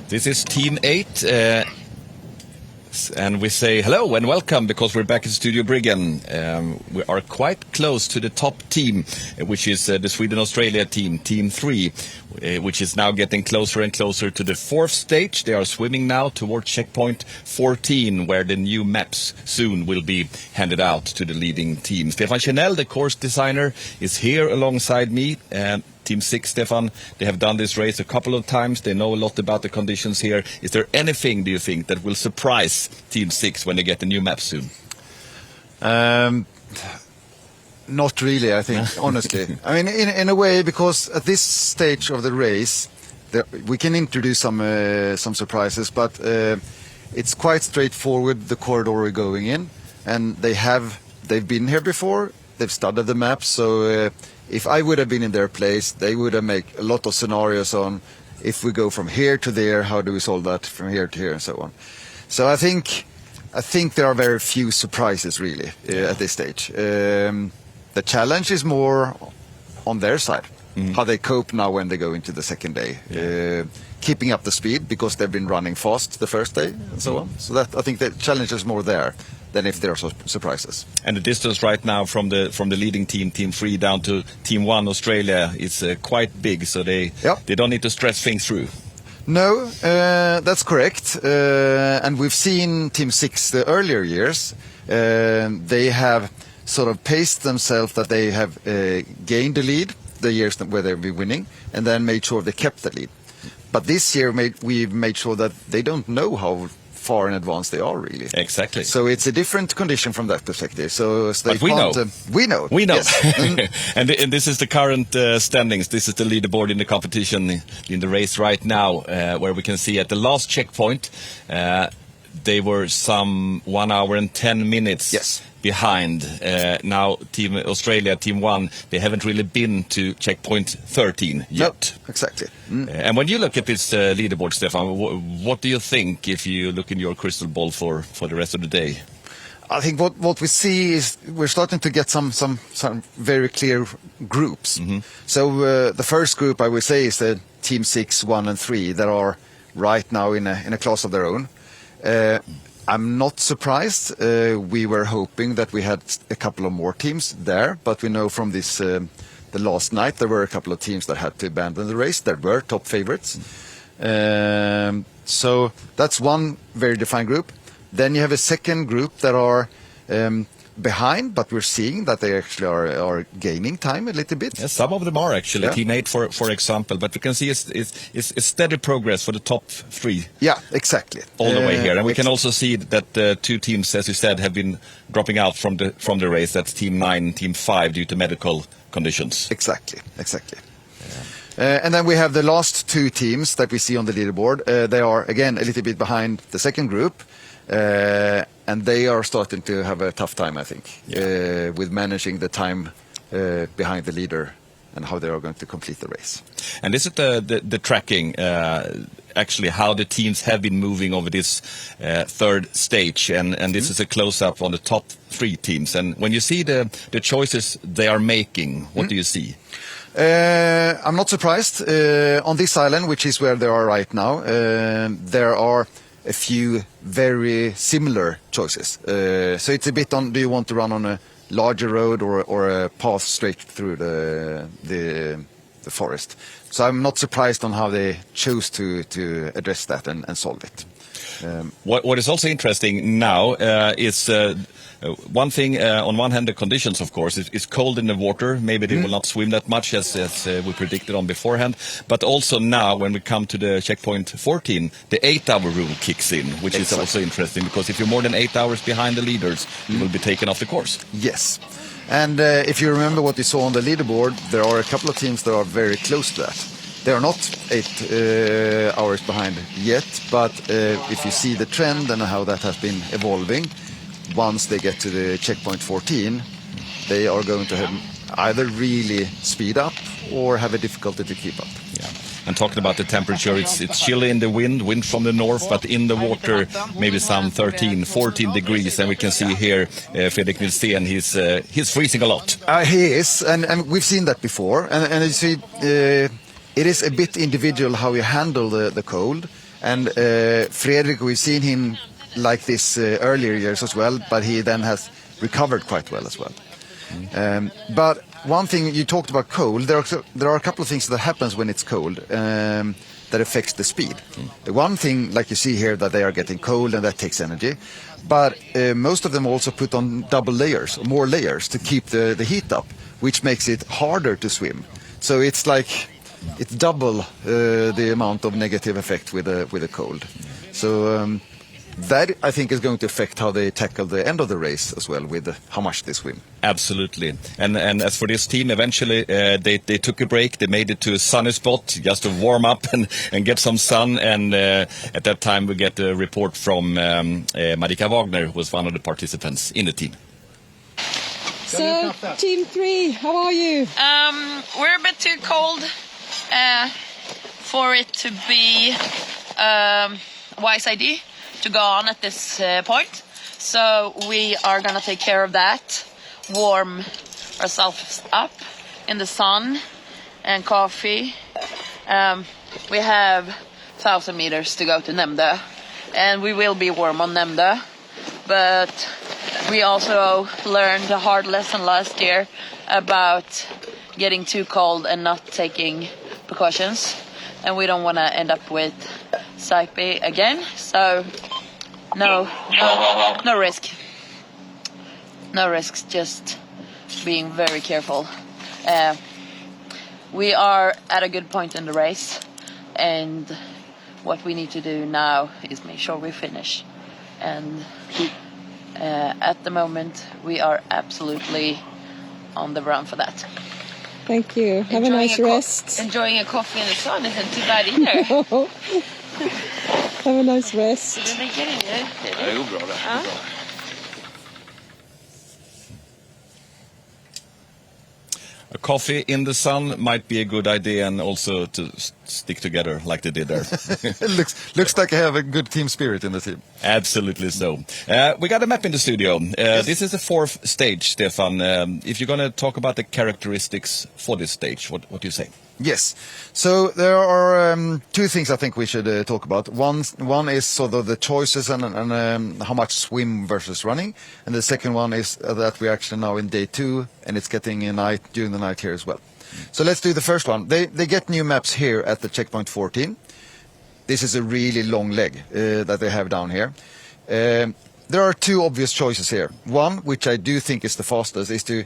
This is Team 8, and we say hello and welcome because we're back at Studio Briggen. We are quite close to the top team, which is the Sweden-Australia team, Team 3, which is now getting closer and closer to the fourth stage. They are swimming now towards checkpoint 14, where the new maps soon will be handed out to the leading team. Stefan Chanel, the course designer, is here alongside me. Team 6, Stefan, they have done this race a couple of times. They know a lot about the conditions here. Is there anything, do you think, that will surprise Team 6 when they get the new map soon? Not really, I think, honestly. I mean, in a way, because at this stage of the race, we can introduce some surprises, but it's quite straightforward, the corridor we're going in. And they've been here before, they've studied the map, so... if I would have been in their place, they would have made a lot of scenarios on if we go from here to there, how do we solve that from here to here, and so on. So I think there are very few surprises really at this stage. The challenge is more on their side, how they cope now when they go into the second day, keeping up the speed because they've been running fast the first day and so on. So that I think the challenge is more there than if there are surprises. And the distance right now from the leading team, Team 3, down to Team 1, Australia, is quite big, so they don't need to stress things through. No, that's correct. And we've seen Team 6 the earlier years. They have sort of paced themselves that they have gained the lead the years where they've been winning, and then made sure they kept the lead. But this year we've made sure that they don't know how far in advance they are really. Exactly. So it's a different condition from that perspective. So but we know. We know. We know. Yes. And this is the current standings. This is the leaderboard in the competition in the race right now, where we can see at the last checkpoint, they were some 1 hour and 10 minutes behind. Now Team Australia, Team 1, they haven't really been to checkpoint 13 yet. No, exactly. And when you look at this leaderboard, Stefan, what do you think if you look in your crystal ball for the rest of the day? I think what we see is we're starting to get some very clear groups. So the first group I would say is the Team 6, 1 and 3 that are right now in a class of their own. I'm not surprised. We were hoping that we had a couple of more teams there, but we know from this the last night there were a couple of teams that had to abandon the race. There were top favorites. So that's one very defined group. Then you have a second group that are behind, but we're seeing that they actually are gaining time a little bit. Yes, some of them are actually. Team 8, for example, but we can see it's steady progress for the top 3. Yeah, exactly. All the way here, and we can also see that two teams, as you said, have been dropping out from the race. That's Team 9, Team 5, due to medical conditions. Exactly. And then we have the last two teams that we see on the leaderboard. They are again a little bit behind the second group. And they are starting to have a tough time, I think, with managing the time behind the leader and how they are going to complete the race. And is it the tracking, actually, how the teams have been moving over this third stage? And this is a close-up on the top 3 teams. And when you see the choices they are making, what do you see? I'm not surprised. On this island, which is where they are right now, there are a few very similar choices. So it's a bit on, do you want to run on a larger road or a path straight through the forest? So I'm not surprised on how they chose to address that and solve it. What is also interesting now is one thing, on one hand, the conditions, of course, it's cold in the water. Maybe they will not swim that much as we predicted on beforehand. But also now, when we come to the checkpoint 14, the 8-hour rule kicks in, which is also interesting, because if you're more than 8 hours behind the leaders, you will be taken off the course. Yes. And if you remember what you saw on the leaderboard, there are a couple of teams that are very close to that. They are not 8 hours behind yet, but if you see the trend and how that has been evolving, once they get to the checkpoint 14, they are going to have either really speed up or have a difficulty to keep up. Yeah. And talking about the temperature, it's chilly in the wind from the north, but in the water maybe some 13, 14 degrees. And we can see here Fredrik Nilsén, he's freezing a lot. He is, and we've seen that before. And you see, it is a bit individual how you handle the cold. And Fredrik, we've seen him like this earlier years as well, but he then has recovered quite well as well. But one thing you talked about cold, there are a couple of things that happens when it's cold that affects the speed. The one thing, like you see here, that they are getting cold and that takes energy. But most of them also put on double layers, more layers to keep the heat up, which makes it harder to swim. So it's like it's double the amount of negative effect with a cold. So that, I think, is going to affect how they tackle the end of the race as well, with how much they swim. Absolutely. And as for this team, eventually they took a break. They made it to a sunny spot just to warm up and get some sun. And at that time, we get a report from Marika Wagner, who was one of the participants in the team. So, Team 3, how are you? We're a bit too cold for it to be wise idea to go on at this point. So we are going to take care of that, warm ourselves up in the sun and coffee. We have 1,000 meters to go to Nämdö, and we will be warm on Nämdö. But we also learned a hard lesson last year about getting too cold and not taking precautions, and we don't want to end up with Saipi again. So no risk. No risks, just being very careful. We are at a good point in the race, and what we need to do now is make sure we finish. And at the moment, we are absolutely on the run for that. Thank you. Have a nice rest. Enjoying a coffee in the sun isn't too bad either. Have a nice rest. Det går bra där. A coffee in the sun might be a good idea, and also to stick together like they did there. It looks like I have a good team spirit in the team. Absolutely so. We got a map in the studio. This is the fourth stage, Stefan. If you're going to talk about the characteristics for this stage, what do you say? Yes. So there are two things I think we should talk about. One is sort of the choices and how much swim versus running. And the second one is that we're actually now in day 2, and it's getting during the night here as well. So let's do the first one. They get new maps here at the checkpoint 14. This is a really long leg that they have down here. There are two obvious choices here. One, which I do think is the fastest, is to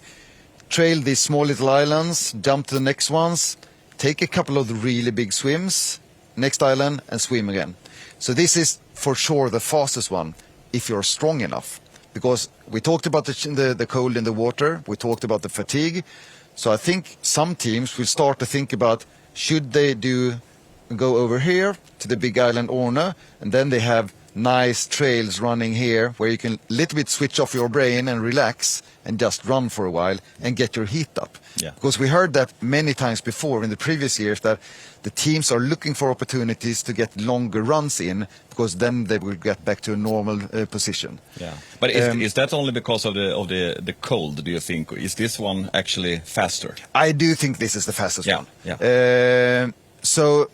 trail these small little islands, jump to the next ones, take a couple of the really big swims, next island, and swim again. So this is for sure the fastest one if you're strong enough. Because we talked about the cold in the water, we talked about the fatigue. So I think some teams will start to think about, should they go over here to the big island Orne, and then they have nice trails running here where you can a little bit switch off your brain and relax and just run for a while and get your heat up. Yeah. Because we heard that many times before in the previous years, that the teams are looking for opportunities to get longer runs in, because then they will get back to a normal position. Yeah. But is that only because of the cold, do you think? Is this one actually faster? I do think this is the fastest one. Yeah. So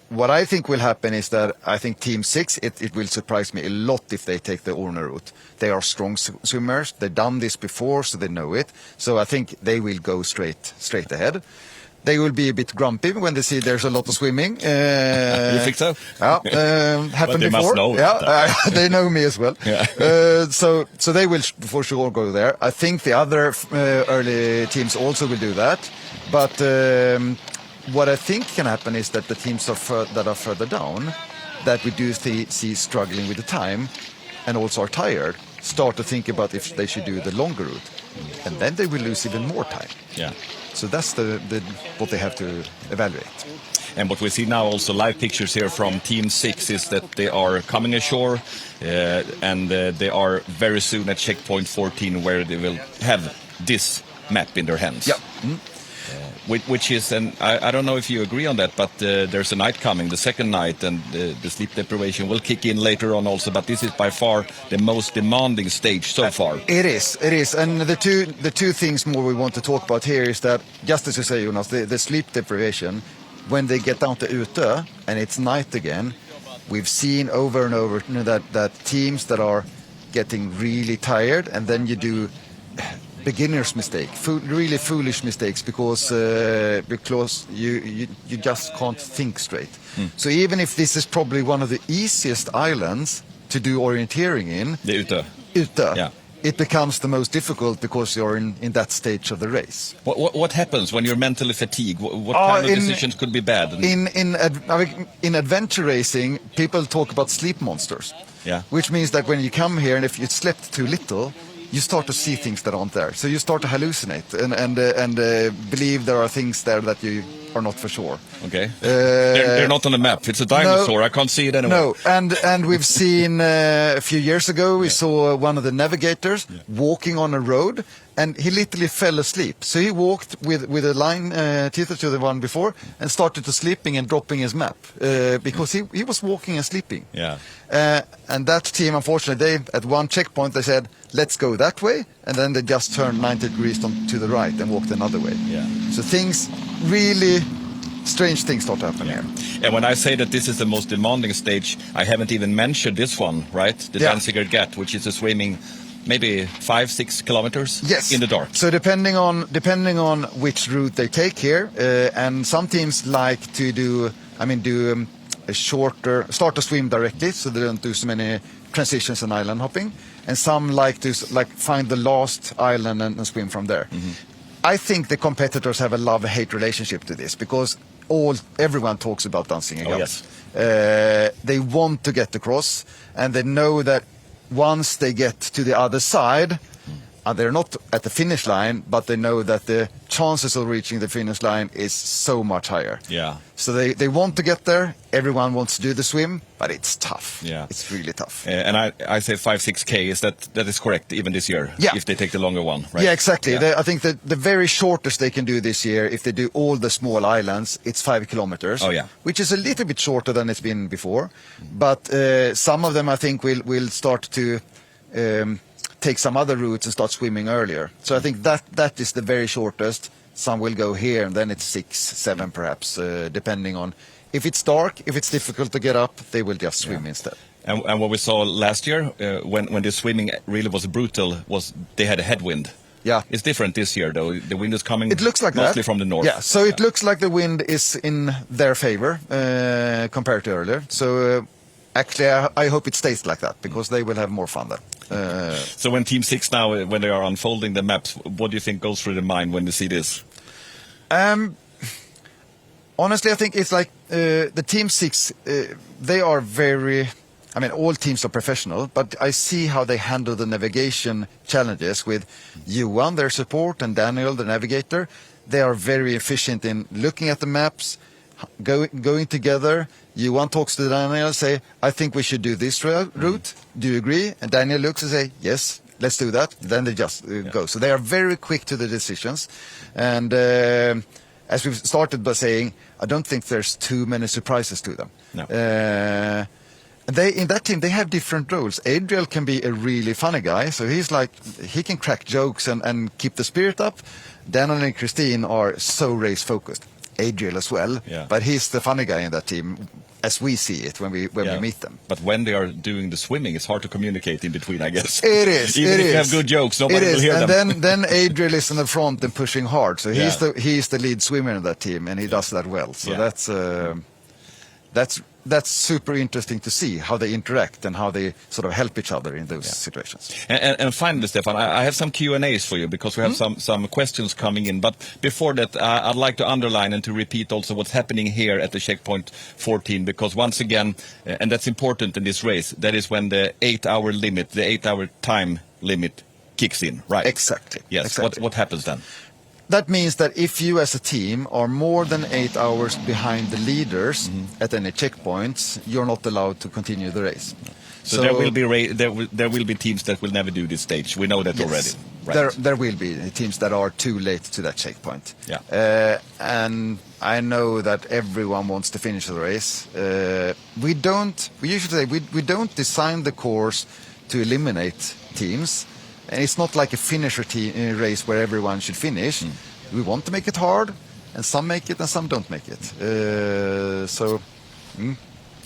what I think will happen is that I think Team 6, it will surprise me a lot if they take the Orne route. They are strong swimmers. They've done this before, so they know it. So I think they will go straight ahead. They will be a bit grumpy when they see there's a lot of swimming. You think so? Yeah, happened they before. Must know they know me as well. Yeah. So they will for sure go there. I think the other early teams also will do that. But what I think can happen is that the teams that are further down, that we do see struggling with the time and also are tired, start to think about if they should do the longer route. And then they will lose even more time. Yeah. So that's what they have to evaluate. And what we see now, also live pictures here from Team 6, is that they are coming ashore and they are very soon at checkpoint 14, where they will have this map in their hands. Yeah. Mm. Which is, and I don't know if you agree on that, but there's a night coming, the second night, and the sleep deprivation will kick in later on also, but this is by far the most demanding stage so far. It is. And the two things more we want to talk about here is that, just as you say, Jonas, the sleep deprivation, when they get down to Utö and it's night again, we've seen over and over that teams that are getting really tired, and then you do beginner's mistake, really foolish mistakes because you just can't think straight. So even if this is probably one of the easiest islands to do orienteering in, the Utö, yeah. it becomes the most difficult because you're in that stage of the race. What happens when you're mentally fatigued? What kind of decisions could be bad? In adventure racing, people talk about sleep monsters. Yeah. Which means that when you come here and if you slept too little, you start to see things that aren't there. So you start to hallucinate and believe there are things there that you are not for sure. Okay. They're not on the map. It's a dinosaur. No, I can't see it anywhere. No, and we've seen a few years ago, we saw one of the navigators walking on a road, and he literally fell asleep. So he walked with a line teeter to the one before and started to sleeping and dropping his map because he was walking and sleeping. Yeah. And that team, unfortunately, at one checkpoint they said, let's go that way, and then they just turned 90 degrees to the right and walked another way. Yeah. So really strange things start to happen here. And when I say that this is the most demanding stage, I haven't even mentioned this one, right? The Danziger Gap, which is a swimming maybe 5-6 kilometers in the dark. So depending on which route they take here, and some teams like to do a shorter, start to swim directly, so they don't do so many transitions and island hopping, and some like to find the last island and swim from there. I think the competitors have a love-hate relationship to this because everyone talks about Danziger Gap. Yes. They want to get across, and they know that once they get to the other side, they're not at the finish line, but they know that the chances of reaching the finish line is so much higher. Yeah. So they want to get there. Everyone wants to do the swim, but it's tough. Yeah. It's really tough. And I say 5-6K. That is correct even this year? Yeah. If they take the longer one, right? Yeah, exactly. Yeah. I think that the very shortest they can do this year, if they do all the small islands, it's 5 kilometers. Oh, yeah. Which is a little bit shorter than it's been before. But some of them, I think, will start to take some other routes and start swimming earlier. So I think that is the very shortest. Some will go here, and then it's 6, 7 perhaps, depending on if it's dark, if it's difficult to get up, they will just swim instead. And what we saw last year, when the swimming really was brutal, was they had a headwind. Yeah. It's different this year, though. The wind is coming It looks like mostly that. from the north. Yeah, so it looks like the wind is in their favor compared to earlier. So actually, I hope it stays like that, because they will have more fun then. So when Team 6 now, when they are unfolding the maps, what do you think goes through the mind when they see this? Honestly, I think it's like the Team 6, they are all teams are professional, but I see how they handle the navigation challenges with Johan, their support, and Daniel, the navigator. They are very efficient in looking at the maps, going together. Johan talks to Daniel, say, I think we should do this route. Do you agree? And Daniel looks and say, yes, let's do that. Then they just go. So they are very quick to the decisions. And as we've started by saying, I don't think there's too many surprises to them. No. In that team, they have different roles. Adriel can be a really funny guy, so he can crack jokes and keep the spirit up. Daniel and Christine are so race focused. Adriel as well, but he's the funny guy in that team, as we see it when we meet them. But when they are doing the swimming, it's hard to communicate in between, I guess. It is. Even if you have good jokes, nobody will hear them. And then Adriel is in the front and pushing hard, so he's the lead swimmer in that team, and he does that well. So that's super interesting to see how they interact and how they sort of help each other in those situations. And finally, Stefan, I have some Q&As for you, because we have some questions coming in. But before that, I'd like to underline and to repeat also what's happening here at the checkpoint 14, because once again, and that's important in this race, that is when the 8-hour limit, the 8-hour time limit kicks in, right? Exactly. Yes. Exactly. What happens then? That means that if you as a team are more than 8 hours behind the leaders at any checkpoints, you're not allowed to continue the race. So there will be teams that will never do this stage. We know that already. Right. There will be teams that are too late to that checkpoint. Yeah. And I know that everyone wants to finish the race. We usually say we don't design the course to eliminate teams. And it's not like a finisher race where everyone should finish. We want to make it hard, and some make it and some don't make it.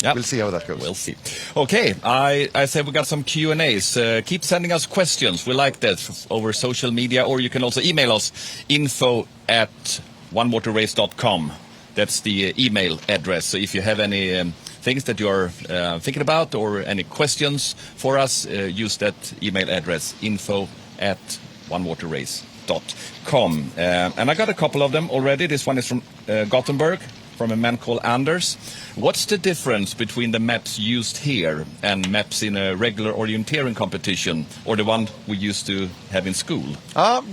Yep. We'll see how that goes. We'll see. Okay, I said we got some Q&As. Keep sending us questions. We like that over social media, or you can also email us info@onewaterrace.com. That's the email address. So if you have any things that you're thinking about or any questions for us, use that email address, info@onewaterrace.com. And I got a couple of them already. This one is from Gothenburg, from a man called Anders. What's the difference between the maps used here and maps in a regular orienteering competition, or the one we used to have in school?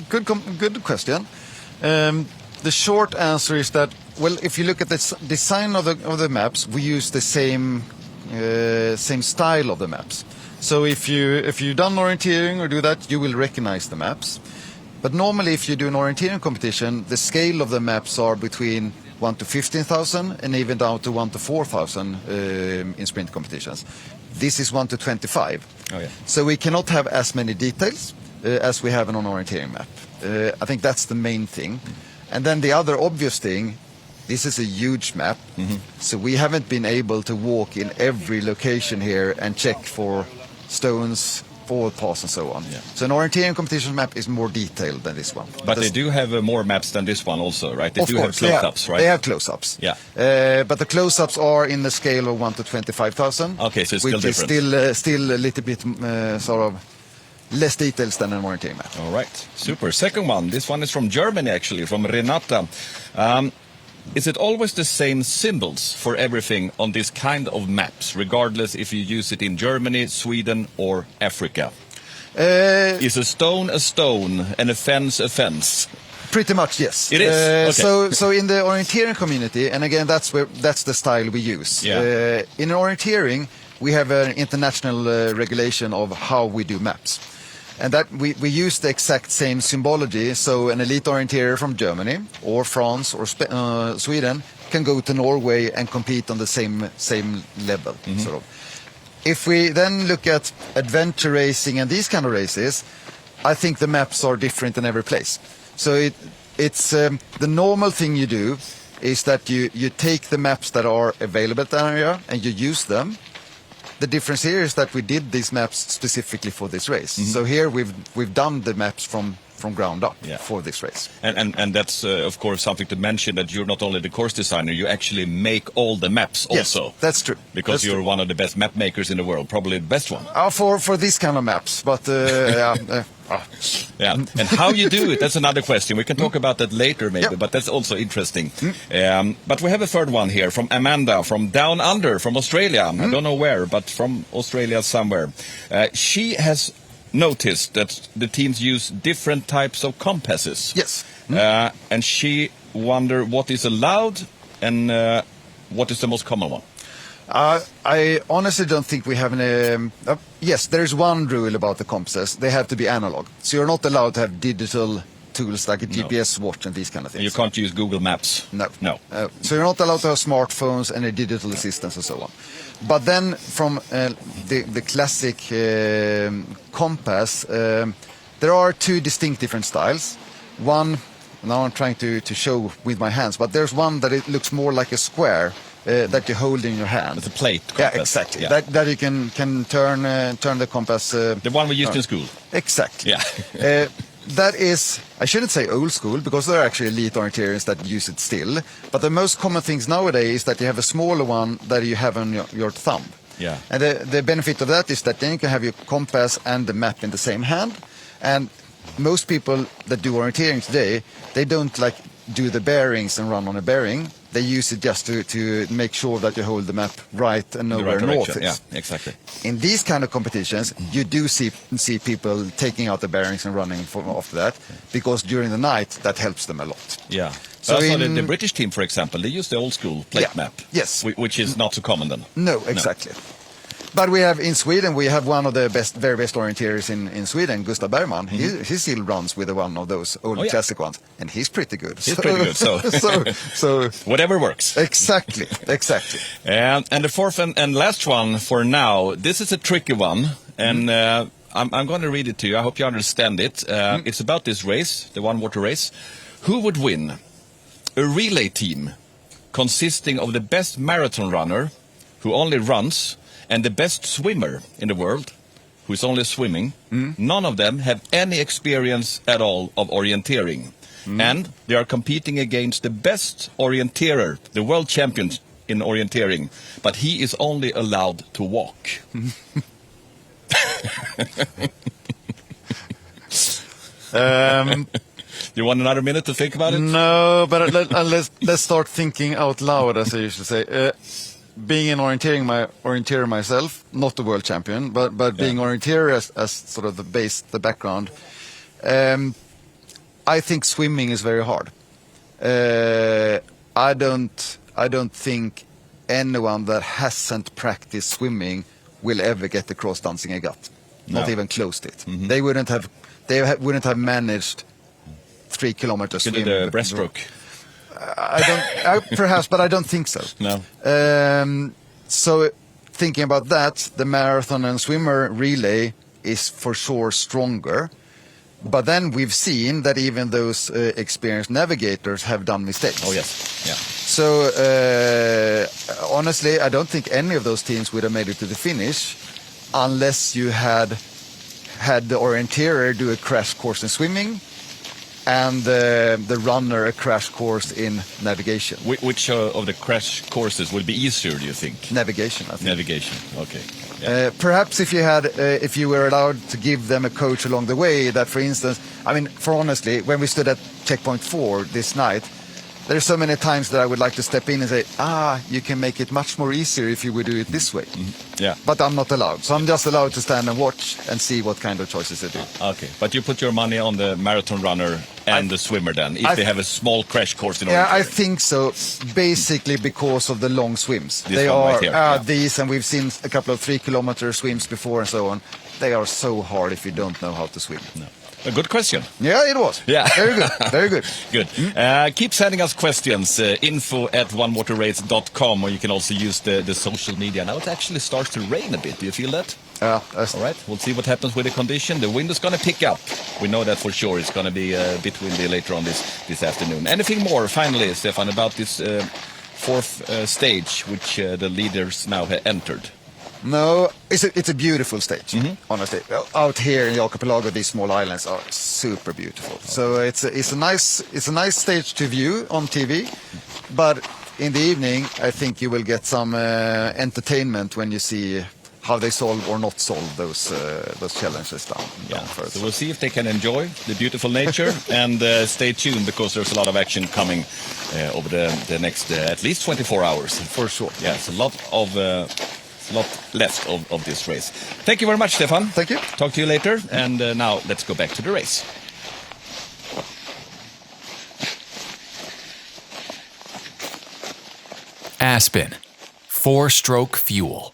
Good question. The short answer is that, well, if you look at the design of the maps, we use the same style of the maps. So if you've done orienteering or do that, you will recognize the maps. But normally, if you do an orienteering competition, the scale of the maps are between 1 to 15,000 and even down to 1 to 4,000 in sprint competitions. This is 1 to 25. Oh, yeah. So we cannot have as many details as we have on an orienteering map. I think that's the main thing. And then the other obvious thing, this is a huge map, so we haven't been able to walk in every location here and check for stones, forward pass and so on. Yeah. So an orienteering competition map is more detailed than this one. But they do have more maps than this one also, right? They Of do course, have close-ups, right? They have close-ups. Yeah. But the close-ups are in the scale of 1 to 25,000. Okay, so it's which still different. is still a little bit sort of less details than an orienteering map. All right, super. Second one, this one is from Germany actually, from Renata. Is it always the same symbols for everything on this kind of maps, regardless if you use it in Germany, Sweden or Africa? Is a stone and a fence a fence? Pretty much, yes. It is? Okay. So in the orienteering community, and again, that's the style we use. Yeah. In orienteering, we have an international regulation of how we do maps. And that we use the exact same symbology. So an elite orienteer from Germany or France or Sweden can go to Norway and compete on the same level, sort of. If we then look at adventure racing and these kind of races, I think the maps are different in every place. So it's the normal thing you do is that you take the maps that are available at the area and you use them. The difference here is that we did these maps specifically for this race. So here we've done the maps from ground up for this race. And that's, of course, something to mention, that you're not only the course designer, you actually make all the maps also. Yes, that's true. Because you're one of the best map makers in the world, probably the best one. For these kind of maps, but Yeah, and how you do it, that's another question. We can talk about that later maybe, but that's also interesting. But we have a third one here from Amanda, from Down Under, from Australia. I don't know where, but from Australia somewhere. She has noticed that the teams use different types of compasses. Yes. And she wondered what is allowed and what is the most common one. I honestly don't think we have any... yes, there's one rule about the compasses. They have to be analog. So you're not allowed to have digital tools like a GPS watch and these kind of things. You can't use Google Maps. No. So you're not allowed to have smartphones and a digital assistance and so on. But then from the classic compass, there are two distinct different styles. One, now I'm trying to show with my hands, but there's one that it looks more like a square that you hold in your hand. It's a plate compass. Yeah, exactly. Yeah. That you can turn the compass. The one we used in school. Exactly. Yeah. That is, I shouldn't say old school, because there are actually elite orienteers that use it still. But the most common things nowadays is that you have a smaller one that you have on your thumb. Yeah. And the benefit of that is that then you can have your compass and the map in the same hand. And most people that do orienteering today, they don't like do the bearings and run on a bearing. They use it just to make sure that you hold the map right and know where north is. Yeah, exactly. In these kind of competitions, you do see people taking out the bearings and running after that, because during the night that helps them a lot. Yeah. So the British team, for example, they use the old school plate map. Yes. Which is not so common then. No, exactly. But we have in Sweden, we have one of the very best orienteers in Sweden, Gustav Bergman. He still runs with one of those old classic ones, and he's pretty good. He's pretty good. So whatever works. Exactly. And the fourth and last one for now. This is a tricky one, and I'm going to read it to you. I hope you understand it. It's about this race, the One Water Race. Who would win? a relay team consisting of the best marathon runner who only runs and the best swimmer in the world who is only swimming. None of them have any experience at all of orienteering. And they are competing against the best orienteer, the world champion in orienteering, but he is only allowed to walk. You want another minute to think about it? No, but let's start thinking out loud, as I usually say. Being an orienteer myself, not the world champion, but being orienteer as sort of the background. I think swimming is very hard. I don't think anyone that hasn't practiced swimming will ever get across dancing a gut. Not even close to it. They wouldn't have managed 3 kilometers You swim. did a breaststroke. Perhaps, but I don't think so. No. So thinking about that, the marathon and swimmer relay is for sure stronger. But then we've seen that even those experienced navigators have done mistakes. Oh, yes. Yeah. So honestly, I don't think any of those teams would have made it to the finish unless you had the orienteer do a crash course in swimming and the runner a crash course in navigation. Which of the crash courses would be easier, do you think? Navigation, I think. Navigation, okay. Perhaps if you were allowed to give them a coach along the way, that for instance, I mean, for honestly, when we stood at checkpoint 4 this night, there's so many times that I would like to step in and say, you can make it much more easier if you would do it this way. Yeah. But I'm not allowed. So I'm just allowed to stand and watch and see what kind of choices they do. Okay, but you put your money on the marathon runner and the swimmer then, if they have a small crash course in order. Yeah, I think so, basically because of the long swims. This They one are right here, these, and we've seen a couple of 3-kilometer swims before and so on. They are so hard if you don't know how to swim. No. A good question. Yeah, it was. Yeah. Very good, very good. Good. Keep sending us questions, info@onewaterrace.com, or you can also use the social media. Now it actually starts to rain a bit. Do you feel that? Yeah. All right, we'll see what happens with the condition. The wind is going to pick up. We know that for sure. It's going to be a bit windy later on this afternoon. Anything more, finally, Stefan, about this fourth stage, which the leaders now have entered? No, it's a beautiful stage, honestly. Out here in the archipelago, these small islands are super beautiful. So it's a nice stage to view on TV, but in the evening, I think you will get some entertainment when you see how they solve or not solve those challenges down further. So we'll see if they can enjoy the beautiful nature and stay tuned, because there's a lot of action coming over the next at least 24 hours. For sure. Yeah, it's a lot left of this race. Thank you very much, Stefan. Thank you. Talk to you later. And now let's go back to the race. Aspen, 4-stroke fuel.